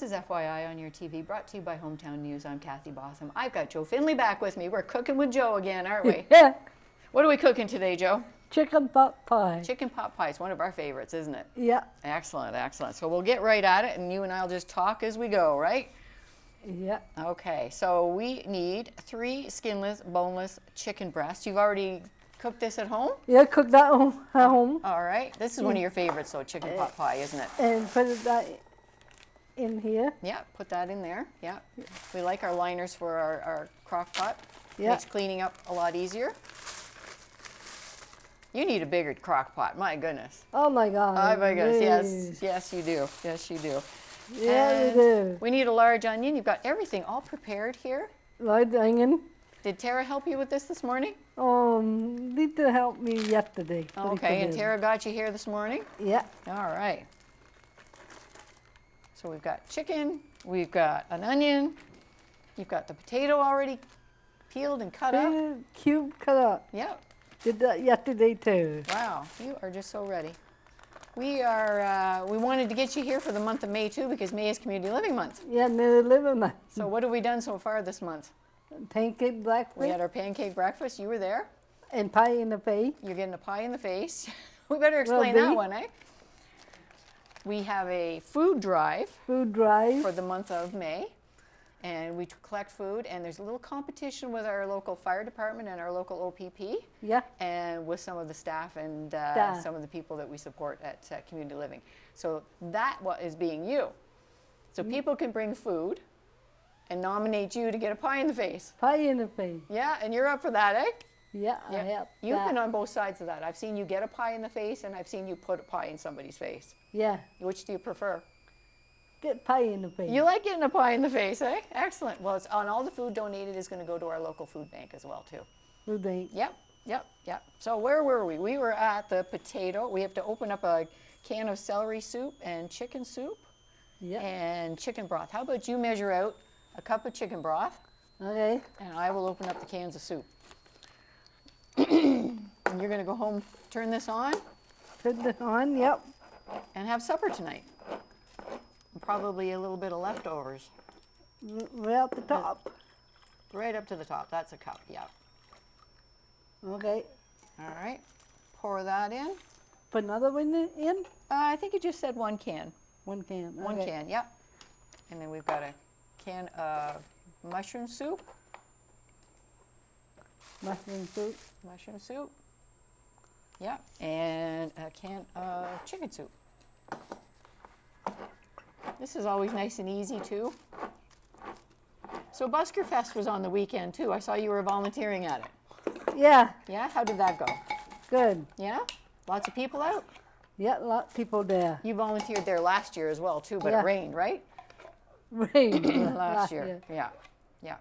This is FYI on your TV, brought to you by Hometown News. I'm Kathy Botham. I've got Joe Finley back with me. We're cooking with Joe again, aren't we? Yeah. What are we cooking today, Joe? Chicken pot pie. Chicken pot pie is one of our favorites, isn't it? Yeah. Excellent, excellent. So we'll get right at it, and you and I will just talk as we go, right? Yeah. Okay, so we need 3 skinless, boneless chicken breasts. You've already cooked this at home? Yeah, cook that at home. All right. This is one of your favorites, though, chicken pot pie, isn't it? And put that in here. Yeah, put that in there. Yeah. We like our liners for our crock pot. Yeah. Makes cleaning up a lot easier. You need a bigger crock pot, my goodness. Oh my God. Oh my goodness, yes, yes you do, yes you do. Yeah, And we do. we need a large onion. You've got everything all prepared here. Large onion. Did Tara help you with this morning? Need to help me yesterday. Okay, and Tara got you here this morning? Yeah. All right. So we've got chicken, we've got an onion, you've got the potato already peeled and cut up. Cube cut up. Yep. Did that yesterday too. Wow, you are just so ready. We wanted to get you here for the month of May too, because May is Community Living Month. Yeah, nearly living that. So what have we done so far this month? Pancake breakfast. We had our pancake breakfast. You were there. And pie in the face. You're getting a pie in the face. We better explain that one, eh? We have a food drive. Food drive. For the month of May. And we collect food, and there's a little competition with our local fire department and our local OPP. Yeah. And with some of the staff and some of the people that we support at Community Living. So that is being you. So people can bring food and nominate you to get a pie in the face. Pie in the face. Yeah, and you're up for that, eh? Yeah, I have You've that. been on both sides of that. I've seen you get a pie in the face, and I've seen you put a pie in somebody's face. Yeah. Which do you prefer? Get pie in the face. You like getting a pie in the face, eh? Excellent. Well, it's on all the food donated is going to go to our local food bank as well, too. Food bank. Yep, yep, yep. So where were we? We were at the potato. We have to open up a can of celery soup and chicken soup and chicken broth. How about you measure out a cup of chicken broth? Okay. And I will open up the cans of soup. And you're going to go home, turn this on. Turn it on, yep. And have supper tonight. And probably a little bit of leftovers. Right at the top. Right up to the top. That's a cup, yeah. Okay. All right. Pour that in. Put another one in? I think it just said 1 can. 1 can. One can, yep. And then we've got a can of mushroom soup. Mushroom soup. Mushroom soup. Yep. And a can of chicken soup. This is always nice and easy too. So Busker Fest was on the weekend too. I saw you were volunteering at it. Yeah. Yeah? How did that go? Good. Yeah? Lots of people out? Yeah, a lot of people there. You volunteered there last year as well too, but Yeah. it rained, right? Rain. Last year. Yeah. Yeah.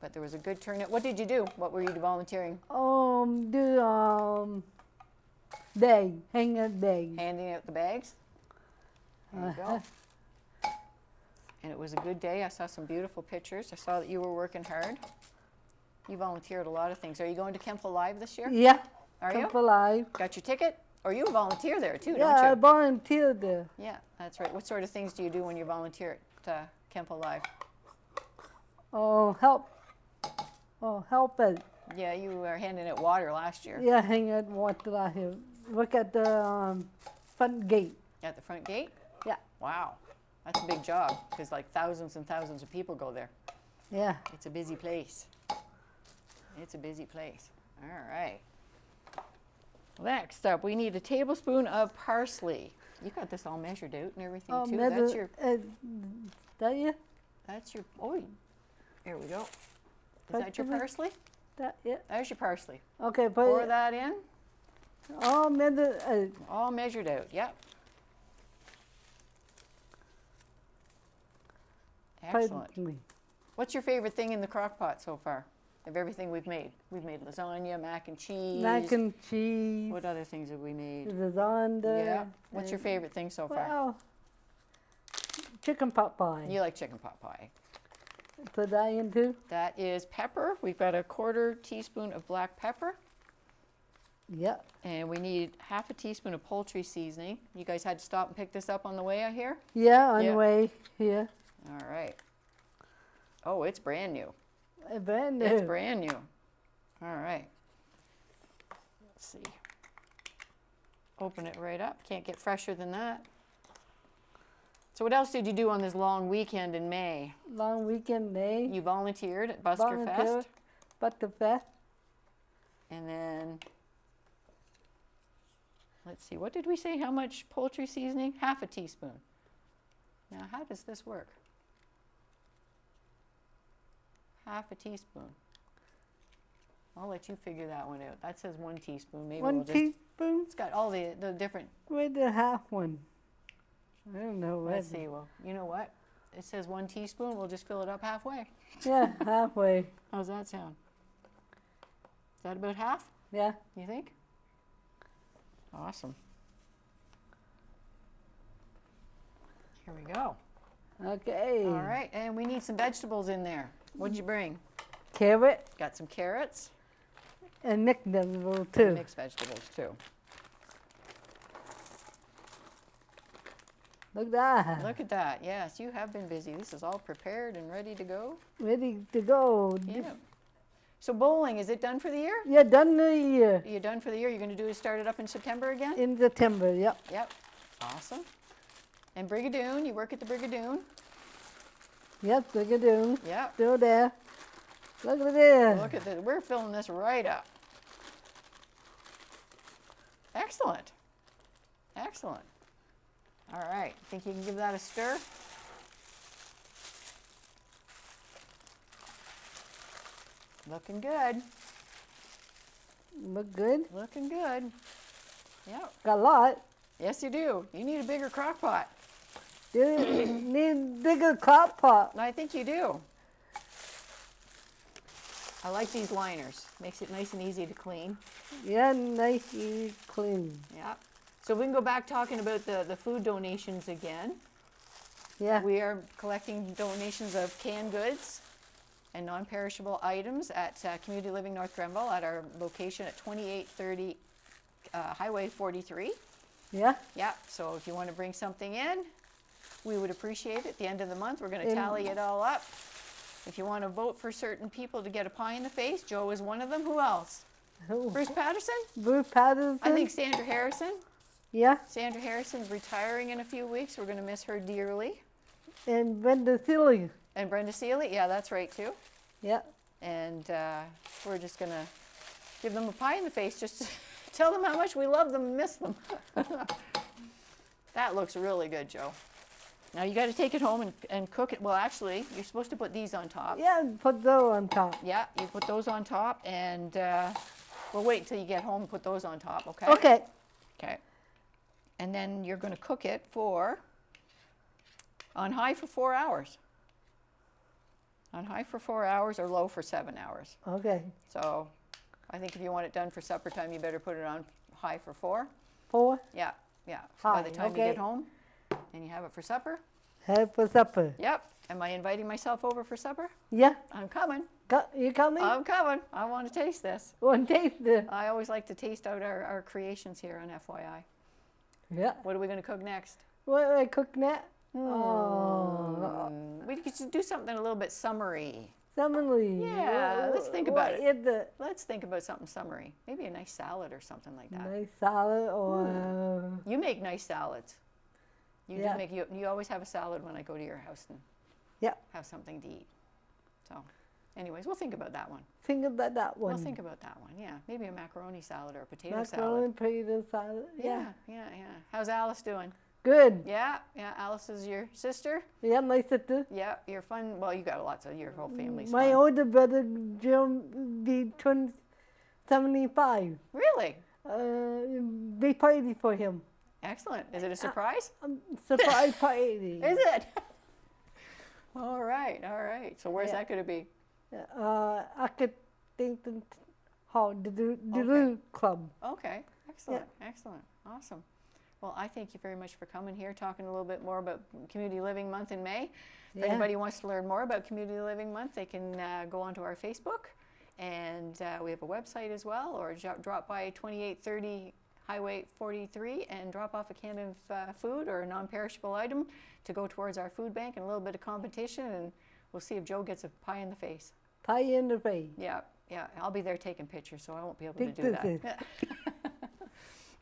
But there was a good turnout. What did you do? What were you volunteering? Do bag, hang a bag. Handing out the bags? There you go. And it was a good day. I saw some beautiful pictures. I saw that you were working hard. You volunteered a lot of things. Are you going to Kemp Alive this year? Yeah. Are Camp you? Alive. Got your ticket? Or you volunteer there too, Yeah, I don't you? volunteered there. Yeah, that's right. What sort of things do you do when you volunteer at Kemp Alive? Help. Help it. Yeah, you were handing out water last year. Yeah, hang out water out here. Look at the front gate. At the front gate? Yeah. Wow. That's a big job because like thousands and thousands of people go there. Yeah. It's a busy place. It's a busy place. All right. Next up, we need a tablespoon of parsley. You got this all measured out and everything too. That's your, oh, here we go. Is that your parsley? Yeah. There's your parsley. Okay, Pour that in. All measured. All measured out, yep. Excellent. What's your favorite thing in the crock pot so far? Of everything we've made? We've made lasagna, mac and cheese. Mac and cheese. What other things have we made? Lasagna. Yeah. What's your favorite thing so far? Well, chicken pot pie. You like chicken pot pie. Put that in too? That is pepper. We've got a 1/4 teaspoon of black pepper. Yep. And we need half a teaspoon of poultry seasoning. You guys had to stop and pick this up on the way, I hear? Yeah, on Yeah. the way here. All right. Oh, it's brand new. Brand new. It's brand new. All right. Let's see. Open it right up. Can't get fresher than that. So what else did you do on this long weekend in May? Long weekend day. You volunteered at Busker Fest. Busker Fest. And then, let's see, what did we say? How much poultry seasoning? Half a teaspoon. Now, how does this work? Half a teaspoon. I'll let you figure that one out. That says 1 teaspoon. Maybe One we'll just, teaspoon. it's got all the different, Where's the half one? I don't know. let's see, well, you know what? It says 1 teaspoon. We'll just fill it up halfway. Yeah, halfway. How's that sound? Is that about half, Yeah. you think? Awesome. Here we go. Okay. All right, and we need some vegetables in there. What'd you bring? Carrot Got some carrots and mixed vegetable and too. mixed vegetables too. Look at that. Look at that. Yes, you have been busy. This is all prepared and ready to go. Ready to go. Yeah. So bowling, is it done for the year? Yeah, done the year. You're done for the year? You're going to do is start it up in September again? In September, yep. Yep. Awesome. And Brigadoon, you work at the Brigadoon? Yep, look at them. Yep. Still there. Look at this. Look at this. We're filling this right up. Excellent. Excellent. All right. Think you can give that a stir? Looking good. Look good. Looking good. Yep. Got a lot. Yes, you do. You need a bigger crock pot. Need bigger crock pot. I think you do. I like these liners. Makes it nice and easy to clean. Yeah, nice and clean. Yep. So we can go back talking about the food donations again. Yeah. We are collecting donations of canned goods and non-perishable items at Community Living North Grenville at our location at 2830 Highway 43. Yeah. Yeah, so if you want to bring something in, we would appreciate it. At the end of the month, we're going to tally it all up. If you want to vote for certain people to get a pie in the face, Joe is one of them. Who else? Who? Bruce Patterson? Bruce Patterson. I think Sandra Harrison. Yeah. Sandra Harrison's retiring in a few weeks. We're going to miss her dearly. And Brenda Seeley. And Brenda Seeley, yeah, that's right too. Yeah. And we're just going to give them a pie in the face, just to tell them how much we love them and miss them. That looks really good, Joe. Now you got to take it home and cook it. Well, actually, you're supposed to put these on top. Yeah, put those on top. Yeah, you put those on top, and we'll wait until you get home and put those on top, okay? Okay. Okay. And then you're going to cook it on high for 4 hours. On high for 4 hours or low for 7 hours. Okay. So I think if you want it done for supper time, you better put it on high for 4. 4. Yeah, yeah. So by the High, time you okay. get home and you have it for supper. Have for supper. Yep. Am I inviting myself over for supper? Yeah. I'm coming. You coming? I'm coming. I want to taste this. Want to taste it? I always like to taste out our creations here on FYI. Yeah. What are we going to cook next? What I cook that? Oh. We could do something a little bit summery. Summery. Yeah, let's think about it. What is it? Let's think about something summery. Maybe a nice salad or something like that. Nice salad or... You make nice salads. You Yeah. do make you always have a salad when I go to your house and Yeah. have something to eat. So, anyways, we'll think about that one. Think about that one. We'll think about that one. Yeah, maybe a macaroni salad or a potato Macaroni, salad. potato salad. Yeah. Yeah. How's Alice doing? Good. Yeah. Alice is your sister. Yeah, my sister. Yeah, you're fun. Well, you got lots of your whole family's My fun. older brother, Jim, be 75. Really? Big party for him. Excellent. Is it a surprise? Surprise party. Is it? All right. So where's Yeah. that going to be? I could think the hall, the Duluth Club. Okay. Excellent. Awesome. Well, I thank you very much for coming here, talking a little bit more about Community Living Month in May. If Yeah. anybody wants to learn more about Community Living Month, they can go onto our Facebook And we have a website as well, or drop by 2830 Highway 43 and drop off a can of food or a non-perishable item to go towards our food bank and a little bit of competition, and we'll see if Joe gets a pie in the face. Pie in the face. Yeah, yeah. I'll be there taking pictures, so I won't be able to do that.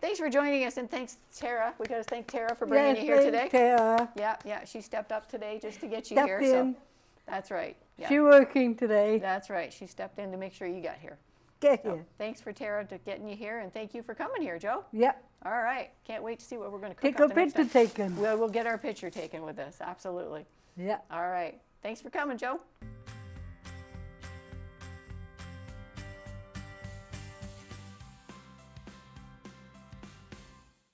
Thanks for joining us, and thanks, Tara. We got to thank Tara for bringing you here today. Tara. Yeah, yeah. She stepped up today just to get you Stepped here. in. So that's right. Yeah. She working today. That's right. She stepped in to make sure you got here. Get So, here. thanks for Tara to getting you here, and thank you for coming here, Joe. Yep. All right. Can't wait to see what we're going to cook Take up a the next picture time. taken. We'll get our picture taken with us. Absolutely. Yeah. All right. Thanks for coming, Joe.